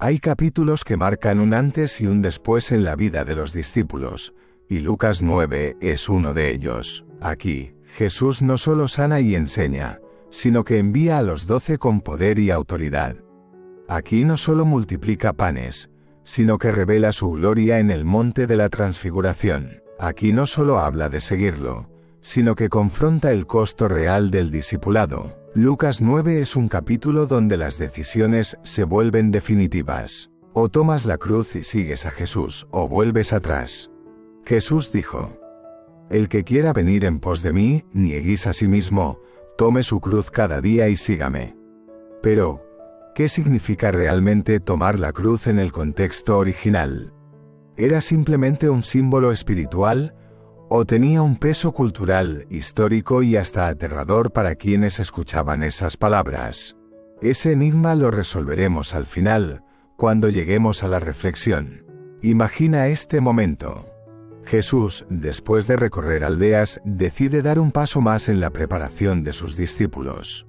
Hay capítulos que marcan un antes y un después en la vida de los discípulos, y Lucas 9 es uno de ellos. Aquí, Jesús no solo sana y enseña, sino que envía a los 12 con poder y autoridad. Aquí no solo multiplica panes, sino que revela su gloria en el monte de la transfiguración. Aquí no solo habla de seguirlo, sino que confronta el costo real del discipulado. Lucas 9 es un capítulo donde las decisiones se vuelven definitivas. O tomas la cruz y sigues a Jesús, o vuelves atrás. Jesús dijo: El que quiera venir en pos de mí, niegues a sí mismo, tome su cruz cada día y sígame. Pero, ¿qué significa realmente tomar la cruz en el contexto original? ¿Era simplemente un símbolo espiritual? ¿O tenía un peso cultural, histórico y hasta aterrador para quienes escuchaban esas palabras? Ese enigma lo resolveremos al final, cuando lleguemos a la reflexión. Imagina este momento. Jesús, después de recorrer aldeas, decide dar un paso más en la preparación de sus discípulos.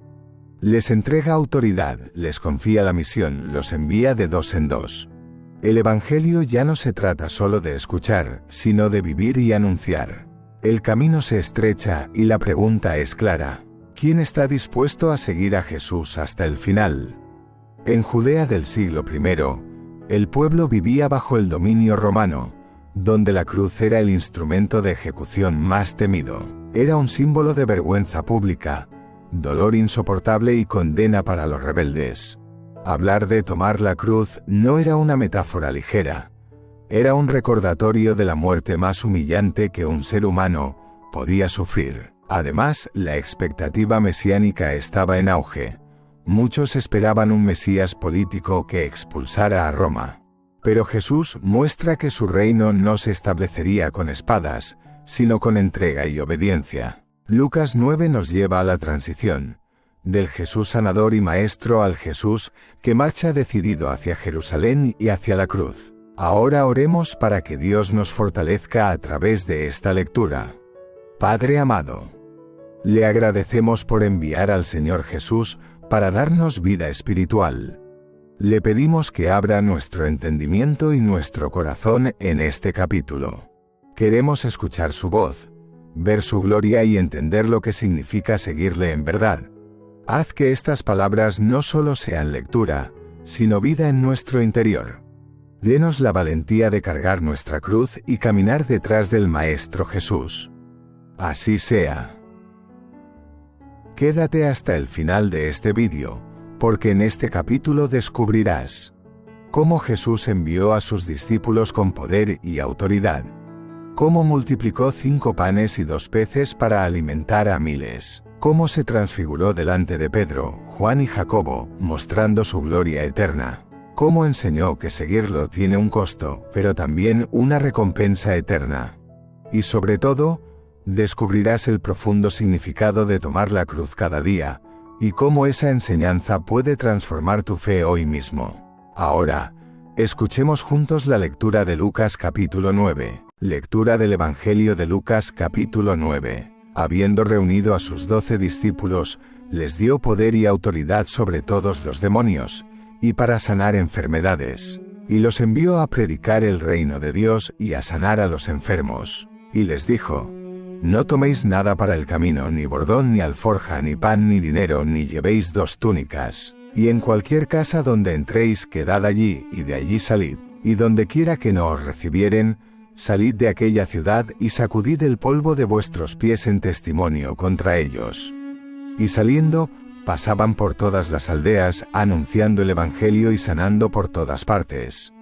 Les entrega autoridad, les confía la misión, los envía de 2 en 2. El Evangelio ya no se trata solo de escuchar, sino de vivir y anunciar. El camino se estrecha y la pregunta es clara: ¿quién está dispuesto a seguir a Jesús hasta el final? En Judea del siglo I, el pueblo vivía bajo el dominio romano, donde la cruz era el instrumento de ejecución más temido. Era un símbolo de vergüenza pública, dolor insoportable y condena para los rebeldes. Hablar de tomar la cruz no era una metáfora ligera, era un recordatorio de la muerte más humillante que un ser humano podía sufrir. Además, la expectativa mesiánica estaba en auge. Muchos esperaban un Mesías político que expulsara a Roma. Pero Jesús muestra que su reino no se establecería con espadas, sino con entrega y obediencia. Lucas 9 nos lleva a la transición, del Jesús sanador y maestro al Jesús que marcha decidido hacia Jerusalén y hacia la cruz. Ahora oremos para que Dios nos fortalezca a través de esta lectura. Padre amado, le agradecemos por enviar al Señor Jesús para darnos vida espiritual. Le pedimos que abra nuestro entendimiento y nuestro corazón en este capítulo. Queremos escuchar su voz, ver su gloria y entender lo que significa seguirle en verdad. Haz que estas palabras no solo sean lectura, sino vida en nuestro interior. Denos la valentía de cargar nuestra cruz y caminar detrás del Maestro Jesús. Así sea. Quédate hasta el final de este vídeo, porque en este capítulo descubrirás cómo Jesús envió a sus discípulos con poder y autoridad, cómo multiplicó 5 panes y 2 peces para alimentar a miles, cómo se transfiguró delante de Pedro, Juan y Jacobo, mostrando su gloria eterna, cómo enseñó que seguirlo tiene un costo, pero también una recompensa eterna. Y sobre todo, descubrirás el profundo significado de tomar la cruz cada día, y cómo esa enseñanza puede transformar tu fe hoy mismo. Ahora, escuchemos juntos la lectura de Lucas capítulo 9. Lectura del Evangelio de Lucas capítulo 9. Habiendo reunido a sus 12 discípulos, les dio poder y autoridad sobre todos los demonios, y para sanar enfermedades. Y los envió a predicar el reino de Dios y a sanar a los enfermos. Y les dijo: No toméis nada para el camino, ni bordón, ni alforja, ni pan, ni dinero, ni llevéis 2 túnicas. Y en cualquier casa donde entréis, quedad allí, y de allí salid. Y donde quiera que no os recibieren, salid de aquella ciudad y sacudid el polvo de vuestros pies en testimonio contra ellos. Y saliendo, pasaban por todas las aldeas, anunciando el Evangelio y sanando por todas partes.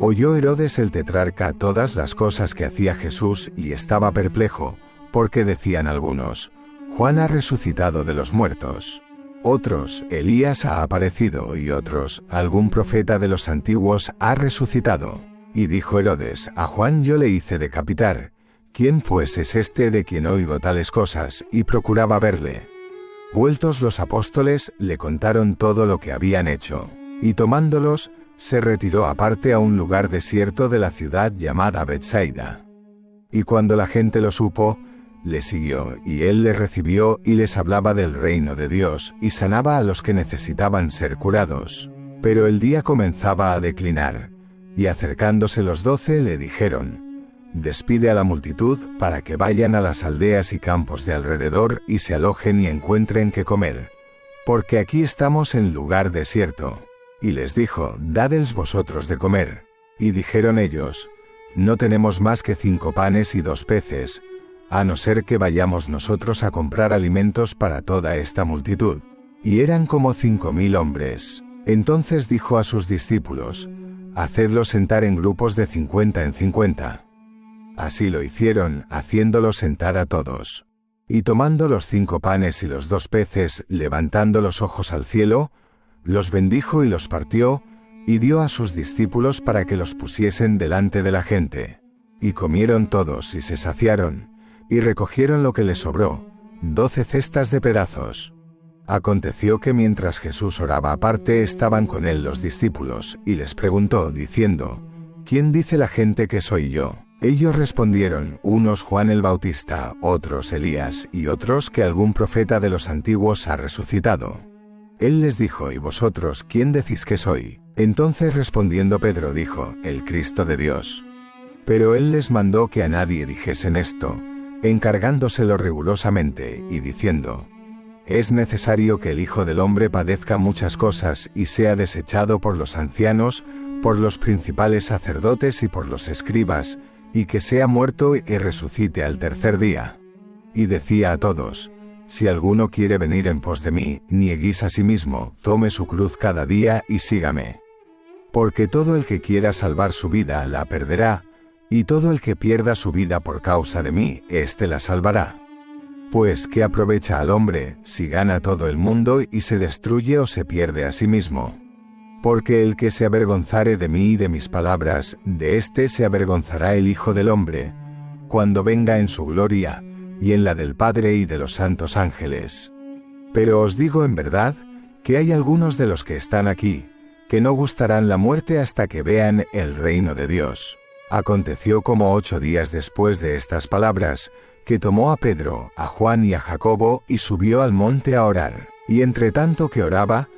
Oyó Herodes el tetrarca todas las cosas que hacía Jesús y estaba perplejo, porque decían algunos: Juan ha resucitado de los muertos. Otros: Elías ha aparecido, y otros: algún profeta de los antiguos ha resucitado. Y dijo Herodes: a Juan yo le hice decapitar. ¿Quién pues es este de quien oigo tales cosas? Y procuraba verle. Vueltos los apóstoles, le contaron todo lo que habían hecho. Y tomándolos, se retiró aparte a un lugar desierto de la ciudad llamada Betsaida. Y cuando la gente lo supo, le siguió, y él les recibió y les hablaba del reino de Dios, y sanaba a los que necesitaban ser curados. Pero el día comenzaba a declinar, y acercándose los 12 le dijeron: «Despide a la multitud para que vayan a las aldeas y campos de alrededor y se alojen y encuentren qué comer, porque aquí estamos en lugar desierto». Y les dijo: «Dadles vosotros de comer». Y dijeron ellos: «No tenemos más que 5 panes y 2 peces, a no ser que vayamos nosotros a comprar alimentos para toda esta multitud». Y eran como 5000 hombres. Entonces dijo a sus discípulos: «Hacedlos sentar en grupos de 50 en 50». Así lo hicieron, haciéndolos sentar a todos. Y tomando los 5 panes y los 2 peces, levantando los ojos al cielo, los bendijo y los partió, y dio a sus discípulos para que los pusiesen delante de la gente. Y comieron todos y se saciaron, y recogieron lo que les sobró, 12 cestas de pedazos. Aconteció que mientras Jesús oraba aparte estaban con él los discípulos, y les preguntó, diciendo: «¿Quién dice la gente que soy yo?». Ellos respondieron: unos Juan el Bautista, otros Elías, y otros que algún profeta de los antiguos ha resucitado. Él les dijo: «¿Y vosotros quién decís que soy?». Entonces respondiendo Pedro dijo: «El Cristo de Dios». Pero él les mandó que a nadie dijesen esto, encargándoselo rigurosamente, y diciendo: «Es necesario que el Hijo del Hombre padezca muchas cosas y sea desechado por los ancianos, por los principales sacerdotes y por los escribas, y que sea muerto y resucite al tercer día». Y decía a todos: «Si alguno quiere venir en pos de mí, niegues a sí mismo, tome su cruz cada día y sígame. Porque todo el que quiera salvar su vida la perderá, y todo el que pierda su vida por causa de mí, éste la salvará. Pues ¿qué aprovecha al hombre, si gana todo el mundo y se destruye o se pierde a sí mismo? Porque el que se avergonzare de mí y de mis palabras, de éste se avergonzará el Hijo del Hombre, cuando venga en su gloria, y en la del Padre y de los santos ángeles. Pero os digo en verdad, que hay algunos de los que están aquí, que no gustarán la muerte hasta que vean el reino de Dios». Aconteció como 8 días después de estas palabras, que tomó a Pedro, a Juan y a Jacobo, y subió al monte a orar. Y entre tanto que oraba,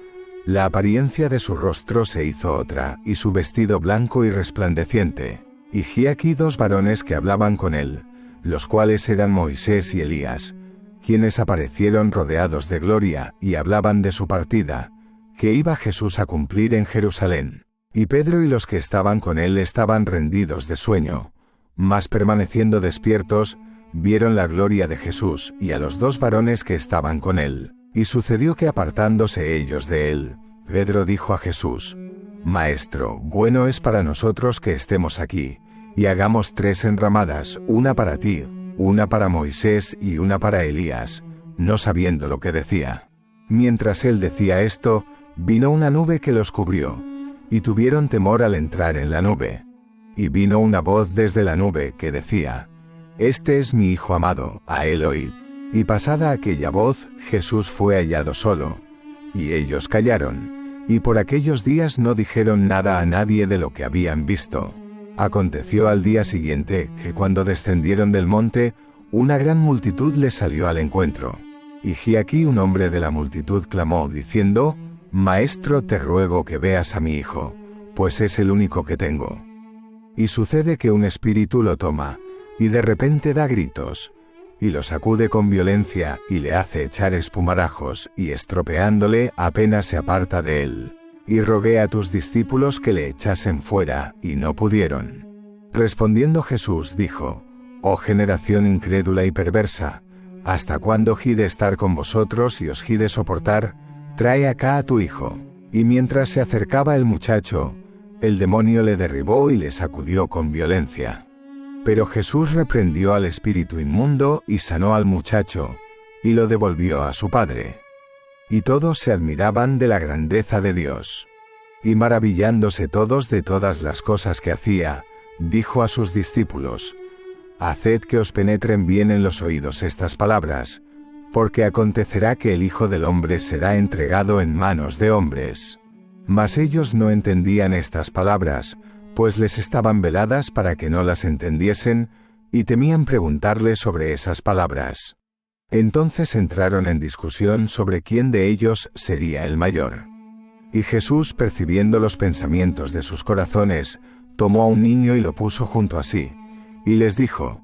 la apariencia de su rostro se hizo otra, y su vestido blanco y resplandeciente. Y he aquí 2 varones que hablaban con él, los cuales eran Moisés y Elías, quienes aparecieron rodeados de gloria, y hablaban de su partida, que iba Jesús a cumplir en Jerusalén. Y Pedro y los que estaban con él estaban rendidos de sueño, mas permaneciendo despiertos, vieron la gloria de Jesús y a los 2 varones que estaban con él. Y sucedió que apartándose ellos de él, Pedro dijo a Jesús: «Maestro, bueno es para nosotros que estemos aquí, y hagamos 3 enramadas, una para ti, una para Moisés y una para Elías», no sabiendo lo que decía. Mientras él decía esto, vino una nube que los cubrió, y tuvieron temor al entrar en la nube. Y vino una voz desde la nube que decía: «Este es mi Hijo amado, a él oíd». Y pasada aquella voz, Jesús fue hallado solo, y ellos callaron, y por aquellos días no dijeron nada a nadie de lo que habían visto. Aconteció al día siguiente, que cuando descendieron del monte, una gran multitud les salió al encuentro. Y he aquí un hombre de la multitud clamó, diciendo: «Maestro, te ruego que veas a mi hijo, pues es el único que tengo». Y sucede que un espíritu lo toma, y de repente da gritos, y lo sacude con violencia, y le hace echar espumarajos, y estropeándole, apenas se aparta de él. Y rogué a tus discípulos que le echasen fuera, y no pudieron. Respondiendo Jesús dijo: «Oh generación incrédula y perversa, ¿hasta cuándo he de estar con vosotros y os he de soportar? Trae acá a tu hijo». Y mientras se acercaba el muchacho, el demonio le derribó y le sacudió con violencia. Pero Jesús reprendió al espíritu inmundo y sanó al muchacho, y lo devolvió a su padre. Y todos se admiraban de la grandeza de Dios. Y maravillándose todos de todas las cosas que hacía, dijo a sus discípulos: «Haced que os penetren bien en los oídos estas palabras, porque acontecerá que el Hijo del Hombre será entregado en manos de hombres». Mas ellos no entendían estas palabras, pues les estaban veladas para que no las entendiesen, y temían preguntarle sobre esas palabras. Entonces entraron en discusión sobre quién de ellos sería el mayor. Y Jesús, percibiendo los pensamientos de sus corazones, tomó a un niño y lo puso junto a sí, y les dijo: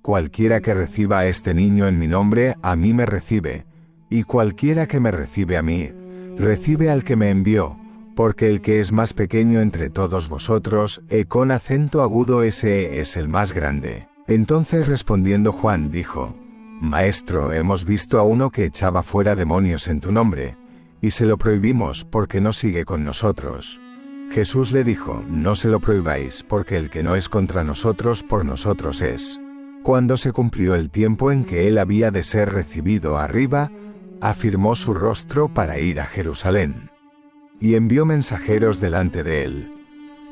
Cualquiera que reciba a este niño en mi nombre, a mí me recibe, y cualquiera que me recibe a mí, recibe al que me envió, porque el que es más pequeño entre todos vosotros, con acento agudo ese es el más grande. Entonces respondiendo Juan dijo: Maestro, hemos visto a uno que echaba fuera demonios en tu nombre, y se lo prohibimos porque no sigue con nosotros. Jesús le dijo: No se lo prohibáis, porque el que no es contra nosotros, por nosotros es. Cuando se cumplió el tiempo en que él había de ser recibido arriba, afirmó su rostro para ir a Jerusalén. Y envió mensajeros delante de él,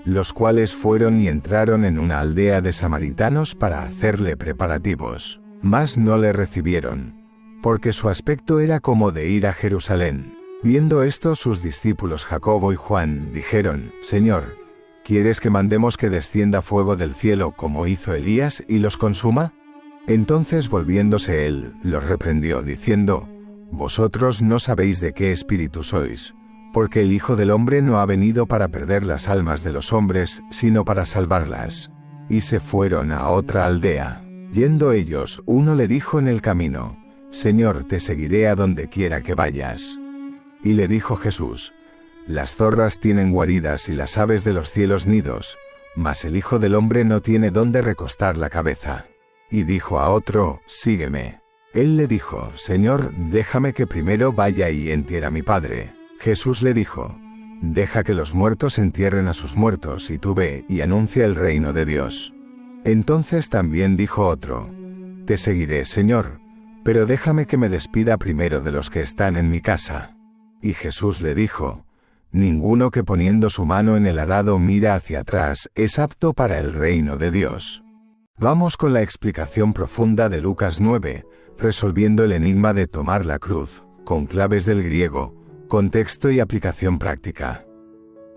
los cuales fueron y entraron en una aldea de samaritanos para hacerle preparativos. Mas no le recibieron, porque su aspecto era como de ir a Jerusalén. Viendo esto, sus discípulos Jacobo y Juan dijeron: Señor, ¿quieres que mandemos que descienda fuego del cielo como hizo Elías y los consuma? Entonces volviéndose él, los reprendió diciendo: Vosotros no sabéis de qué espíritu sois, porque el Hijo del Hombre no ha venido para perder las almas de los hombres, sino para salvarlas. Y se fueron a otra aldea. Yendo ellos, uno le dijo en el camino: Señor, te seguiré a donde quiera que vayas. Y le dijo Jesús: Las zorras tienen guaridas y las aves de los cielos nidos, mas el Hijo del Hombre no tiene dónde recostar la cabeza. Y dijo a otro: Sígueme. Él le dijo: Señor, déjame que primero vaya y entierre a mi padre. Jesús le dijo: Deja que los muertos entierren a sus muertos, y tú ve y anuncia el reino de Dios. Entonces también dijo otro: Te seguiré, Señor, pero déjame que me despida primero de los que están en mi casa. Y Jesús le dijo: Ninguno que poniendo su mano en el arado mira hacia atrás es apto para el reino de Dios. Vamos con la explicación profunda de Lucas 9, resolviendo el enigma de tomar la cruz, con claves del griego, contexto y aplicación práctica.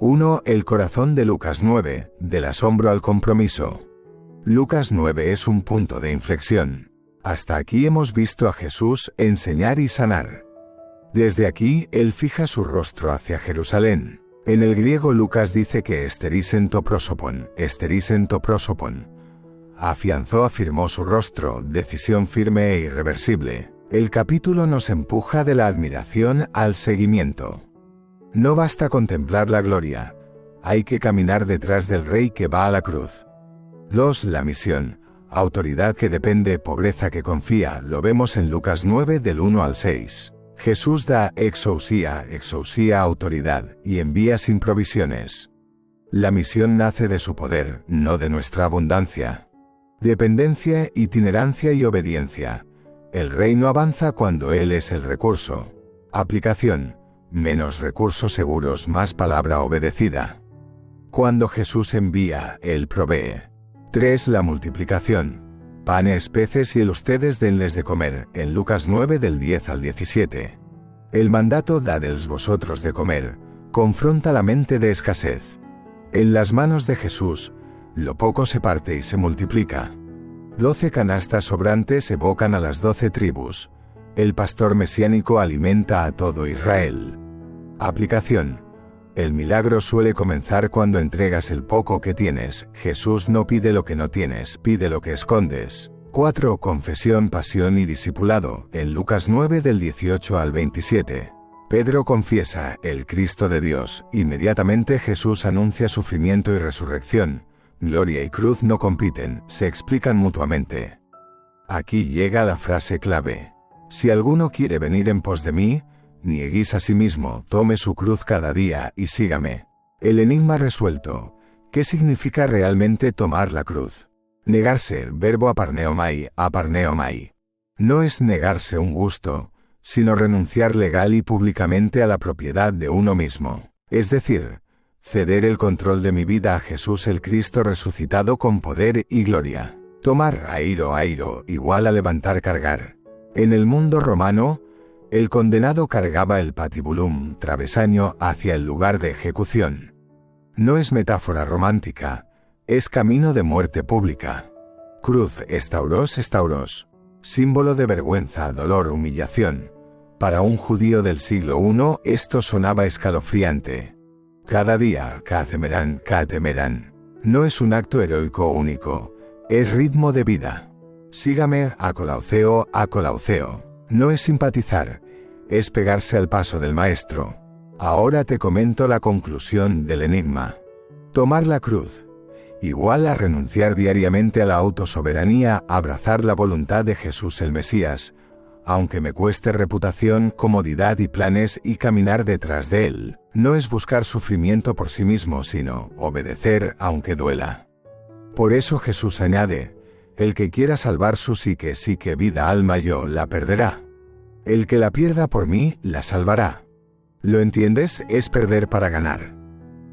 1. El corazón de Lucas 9, del asombro al compromiso. Lucas 9 es un punto de inflexión. Hasta aquí hemos visto a Jesús enseñar y sanar. Desde aquí, él fija su rostro hacia Jerusalén. En el griego Lucas dice que esterisen to prosopon, afirmó su rostro, decisión firme e irreversible. El capítulo nos empuja de la admiración al seguimiento. No basta contemplar la gloria, hay que caminar detrás del rey que va a la cruz. 2. La misión, autoridad que depende, pobreza que confía, lo vemos en Lucas 9 del 1 al 6. Jesús da exousia, autoridad, y envía sin provisiones. La misión nace de su poder, no de nuestra abundancia. Dependencia, itinerancia y obediencia. El reino avanza cuando Él es el recurso. Aplicación: menos recursos seguros, más palabra obedecida. Cuando Jesús envía, Él provee. 3. La multiplicación. Panes, peces y ustedes denles de comer, en Lucas 9 del 10 al 17. El mandato dadles vosotros de comer, confronta la mente de escasez. En las manos de Jesús, lo poco se parte y se multiplica. 12 canastas sobrantes evocan a las 12 tribus. El pastor mesiánico alimenta a todo Israel. Aplicación: el milagro suele comenzar cuando entregas el poco que tienes. Jesús no pide lo que no tienes, pide lo que escondes. 4. Confesión, pasión y discipulado, en Lucas 9 del 18 al 27. Pedro confiesa, el Cristo de Dios. Inmediatamente Jesús anuncia sufrimiento y resurrección. Gloria y cruz no compiten, se explican mutuamente. Aquí llega la frase clave. Si alguno quiere venir en pos de mí, niegues a sí mismo, tome su cruz cada día y sígame. El enigma resuelto. ¿Qué significa realmente tomar la cruz? Negarse, verbo aparneomai. No es negarse un gusto, sino renunciar legal y públicamente a la propiedad de uno mismo. Es decir, ceder el control de mi vida a Jesús el Cristo resucitado con poder y gloria. Tomar airo, igual a levantar, cargar. En el mundo romano, el condenado cargaba el patibulum, travesaño, hacia el lugar de ejecución. No es metáfora romántica, es camino de muerte pública. Cruz, estauros, símbolo de vergüenza, dolor, humillación. Para un judío del siglo I esto sonaba escalofriante. Cada día, Katemerán, Katemerán. No es un acto heroico único, es ritmo de vida. Sígame, Acolauceo, Acolauceo. No es simpatizar, es pegarse al paso del maestro. Ahora te comento la conclusión del enigma. Tomar la cruz. Igual a renunciar diariamente a la autosoberanía, abrazar la voluntad de Jesús el Mesías, aunque me cueste reputación, comodidad y planes y caminar detrás de él. No es buscar sufrimiento por sí mismo, sino obedecer aunque duela. Por eso Jesús añade, el que quiera salvar su psique vida alma yo la perderá. El que la pierda por mí, la salvará. ¿Lo entiendes? Es perder para ganar.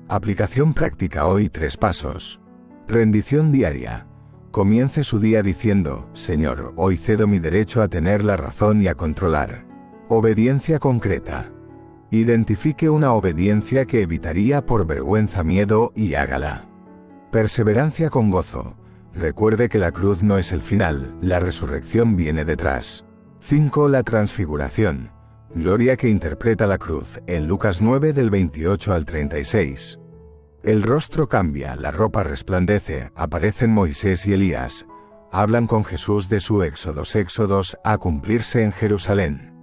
Aplicación práctica hoy 3 pasos. Rendición diaria. Comience su día diciendo, Señor, hoy cedo mi derecho a tener la razón y a controlar. Obediencia concreta. Identifique una obediencia que evitaría por vergüenza miedo y hágala. Perseverancia con gozo. Recuerde que la cruz no es el final, la resurrección viene detrás. 5. La transfiguración. Gloria que interpreta la cruz, en Lucas 9 del 28 al 36. El rostro cambia, la ropa resplandece, aparecen Moisés y Elías. Hablan con Jesús de su éxodos a cumplirse en Jerusalén.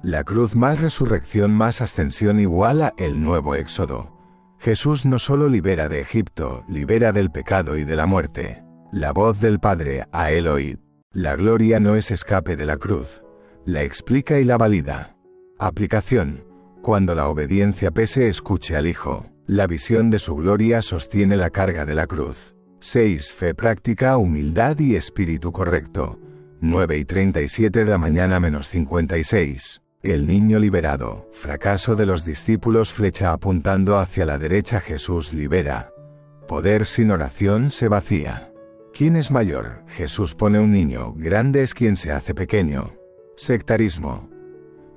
La cruz más resurrección más ascensión igual a el nuevo éxodo. Jesús no solo libera de Egipto, libera del pecado y de la muerte. La voz del Padre, a él oíd. La gloria no es escape de la cruz. La explica y la valida. Aplicación. Cuando la obediencia pese, escuche al Hijo. La visión de su gloria sostiene la carga de la cruz. 6. Fe práctica, humildad y espíritu correcto. 9:37 de la mañana -56. El niño liberado. Fracaso de los discípulos, flecha apuntando hacia la derecha. Jesús libera. Poder sin oración se vacía. ¿Quién es mayor? Jesús pone un niño, grande es quien se hace pequeño. Sectarismo.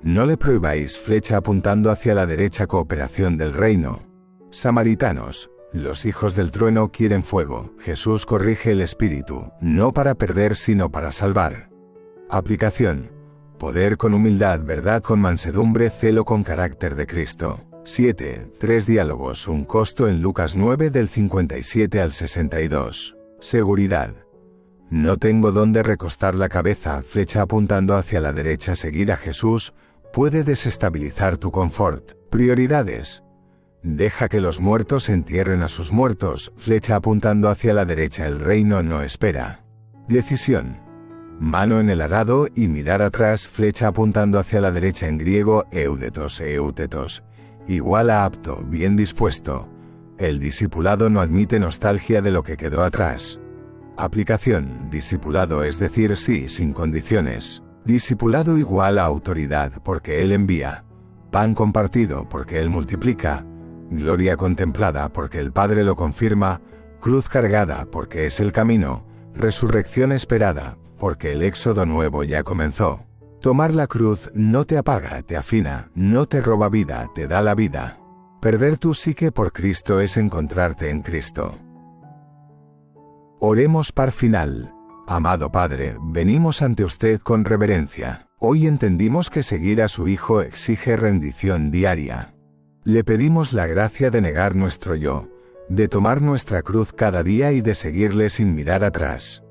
No le prohibáis, flecha apuntando hacia la derecha. Cooperación del reino. Samaritanos. Los hijos del trueno quieren fuego. Jesús corrige el espíritu, no para perder sino para salvar. Aplicación. Poder con humildad, verdad con mansedumbre, celo con carácter de Cristo. 7. 3 diálogos, un costo en Lucas 9 del 57 al 62. Seguridad. No tengo dónde recostar la cabeza, flecha apuntando hacia la derecha. Seguir a Jesús puede desestabilizar tu confort. Prioridades. Deja que los muertos entierren a sus muertos, flecha apuntando hacia la derecha. El reino no espera. Decisión. Mano en el arado y mirar atrás, flecha apuntando hacia la derecha. En griego, eutetos, igual a apto, bien dispuesto. El discipulado no admite nostalgia de lo que quedó atrás. Aplicación. Discipulado es decir sí sin condiciones. Discipulado igual a autoridad porque Él envía. Pan compartido porque Él multiplica. Gloria contemplada porque el Padre lo confirma, cruz cargada porque es el camino, resurrección esperada porque el éxodo nuevo ya comenzó. Tomar la cruz no te apaga, te afina, no te roba vida, te da la vida. Perder tu psique por Cristo es encontrarte en Cristo. Oremos par final. Amado Padre, venimos ante usted con reverencia. Hoy entendimos que seguir a su Hijo exige rendición diaria. Le pedimos la gracia de negar nuestro yo, de tomar nuestra cruz cada día y de seguirle sin mirar atrás.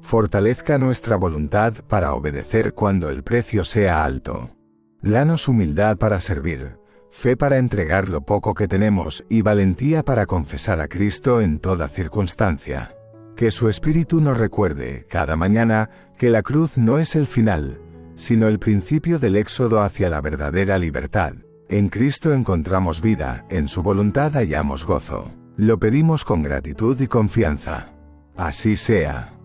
Fortalezca nuestra voluntad para obedecer cuando el precio sea alto. Danos humildad para servir, fe para entregar lo poco que tenemos y valentía para confesar a Cristo en toda circunstancia. Que su Espíritu nos recuerde, cada mañana, que la cruz no es el final, sino el principio del éxodo hacia la verdadera libertad. En Cristo encontramos vida, en su voluntad hallamos gozo. Lo pedimos con gratitud y confianza. Así sea.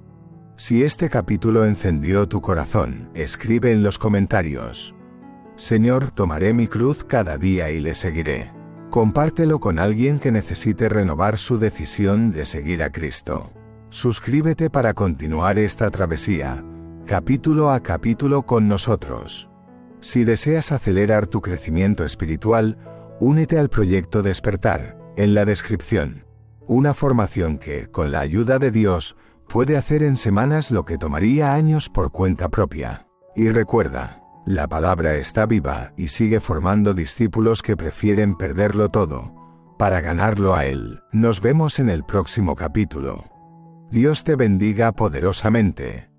Si este capítulo encendió tu corazón, escribe en los comentarios. Señor, tomaré mi cruz cada día y le seguiré. Compártelo con alguien que necesite renovar su decisión de seguir a Cristo. Suscríbete para continuar esta travesía, capítulo a capítulo con nosotros. Si deseas acelerar tu crecimiento espiritual, únete al proyecto Despertar, en la descripción. Una formación que, con la ayuda de Dios, puede hacer en semanas lo que tomaría años por cuenta propia. Y recuerda, La palabra está viva y sigue formando discípulos que prefieren perderlo todo para ganarlo a Él. Nos vemos en el próximo capítulo. Dios te bendiga poderosamente.